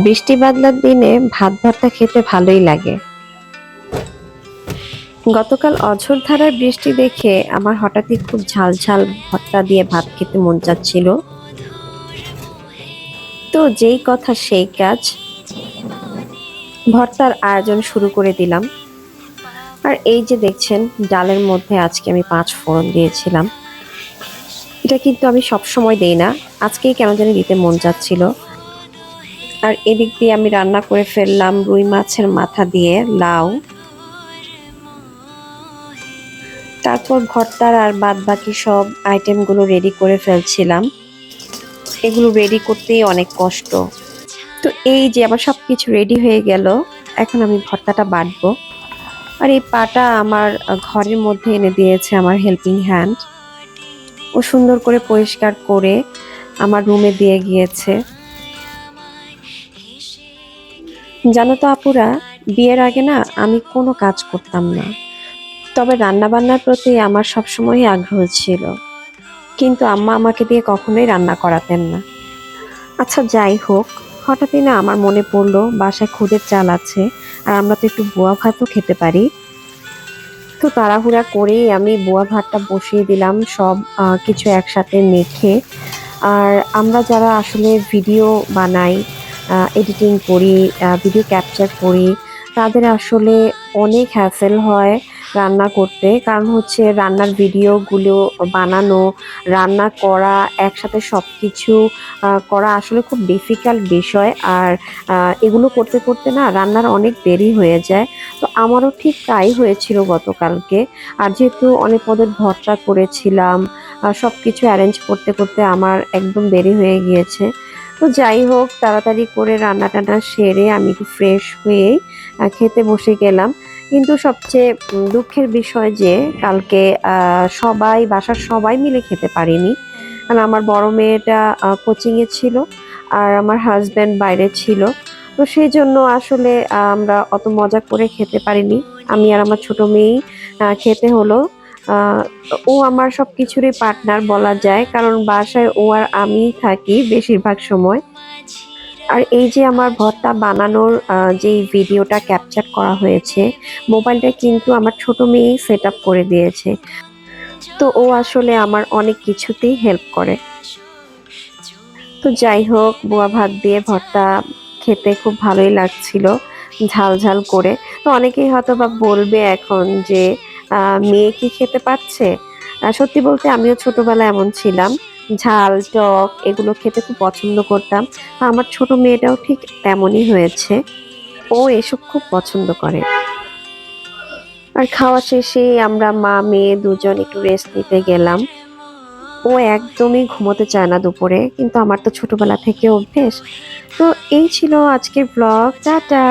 বৃষ্টি বাদলার দিনে ভাত ভর্তা খেতে ভালোই লাগে। গতকাল অঝোর ধারার বৃষ্টি দেখে আমার হঠাৎই খুব ঝাল ঝাল ভর্তা দিয়ে ভাত খেতে মন চাচ্ছিল। তো যেই কথা সেই কাজ, ভর্তার আয়োজন শুরু করে দিলাম। আর এই যে দেখছেন, ডালের মধ্যে আজকে আমি 5 ফোড়ন দিয়েছিলাম। এটা কিন্তু আমি সব সময় দেই না, আজকেই কেন জানি দিতে মন চাচ্ছিল। আর এদিক দিয়ে আমি রান্না করে ফেললাম রুই মাছের মাথা দিয়ে লাউ। তারপর ভর্তার আর বাদ বাকি সব আইটেমগুলো রেডি করে ফেলছিলাম। এগুলো রেডি করতেই অনেক কষ্ট। তো এই যে আমার সবকিছু রেডি হয়ে গেল, এখন আমি ভর্তাটা বাটবো। আর এই পাটা আমার ঘরের মধ্যে এনে দিয়েছে আমার হেল্পিং হ্যান্ড। ও সুন্দর করে পরিষ্কার করে আমার রুমে দিয়ে গিয়েছে। জানো তো আপুরা, বিয়ের আগে না আমি কোনো কাজ করতাম না, তবে রান্না বান্নার প্রতি আমার সবসময়ই আগ্রহ ছিল, কিন্তু আম্মা আমাকে দিয়ে কখনোই রান্না করাতেন না। আচ্ছা যাই হোক, হঠাৎই না আমার মনে পড়লো বাসায় খুদের চাল আছে, আর আমরা তো একটু বোয়া ভাতও খেতে পারি। তো তাড়াহুড়া করেই আমি বোয়া ভাতটা বসিয়ে দিলাম, সব কিছু একসাথে মেখে। আর আমরা যারা আসলে ভিডিও বানাই, এডিটিং করি, ভিডিও ক্যাপচার করি, তাদের আসলে অনেক হ্যাসেল হয় রান্না করতে। কারণ হচ্ছে রান্নার ভিডিওগুলো বানানো, রান্না করা, একসাথে সব কিছু করা আসলে খুব ডিফিকাল্ট বিষয়। আর এগুলো করতে করতে না রান্নার অনেক দেরি হয়ে যায়। তো আমারও ঠিক তাই হয়েছিল গতকালকে। আর যেহেতু অনেক পদের ভর্তা করেছিলাম, সব কিছু অ্যারেঞ্জ করতে করতে আমার একদম দেরি হয়ে গিয়েছে। তো যাই হোক, তাড়াতাড়ি করে রান্না টান্না সেরে আমি একটু ফ্রেশ হয়ে খেতে বসে গেলাম। কিন্তু সবচেয়ে দুঃখের বিষয় যে কালকে বাসার সবাই মিলে খেতে পারিনি। কারণ আমার বড় মেয়েটা কোচিংয়ে ছিল, আর আমার হাজবেন্ড বাইরে ছিল। তো সেই জন্য আসলে আমরা অত মজা করে খেতে পারিনি। আমি আর আমার ছোট মেয়েই খেতে হলো। আহ, ও আমার সবকিছুরই পার্টনার বলা যায়, কারণ বাসায় ও আর আমি থাকি বেশিরভাগ সময়। আর এই যে আমার ভর্তা বানানোর যেই ভিডিওটা ক্যাপচার করা হয়েছে, মোবাইলটা কিন্তু আমার ছোট মেয়েই সেট আপ করে দিয়েছে। তো ও আসলে আমার অনেক কিছুতেই হেল্প করে। তো যাই হোক, বোয়া ভাত দিয়ে ভর্তা খেতে খুব ভালোই লাগছিল, ঝাল ঝাল করে। তো অনেকেই হয়তো বা বলবে এখন যে মেয়ে কি খেতে পাচ্ছে। সত্যি বলতে আমিও ছোটবেলায় এমন ছিলাম, ঝাল টক এগুলো খেতে খুব পছন্দ করতাম। আমার ছোট মেয়েটাও ঠিক তেমনই হয়েছে, ও এসব খুব পছন্দ করে। আর খাওয়া শেষে আমরা মা মেয়ে দুজন একটু রেস্ট নিতে গেলাম। ও একদমই ঘুমোতে চায় না দুপুরে, কিন্তু আমার তো ছোটবেলা থেকে অভ্যেস। তো এই ছিল আজকের ব্লগ। টাটা।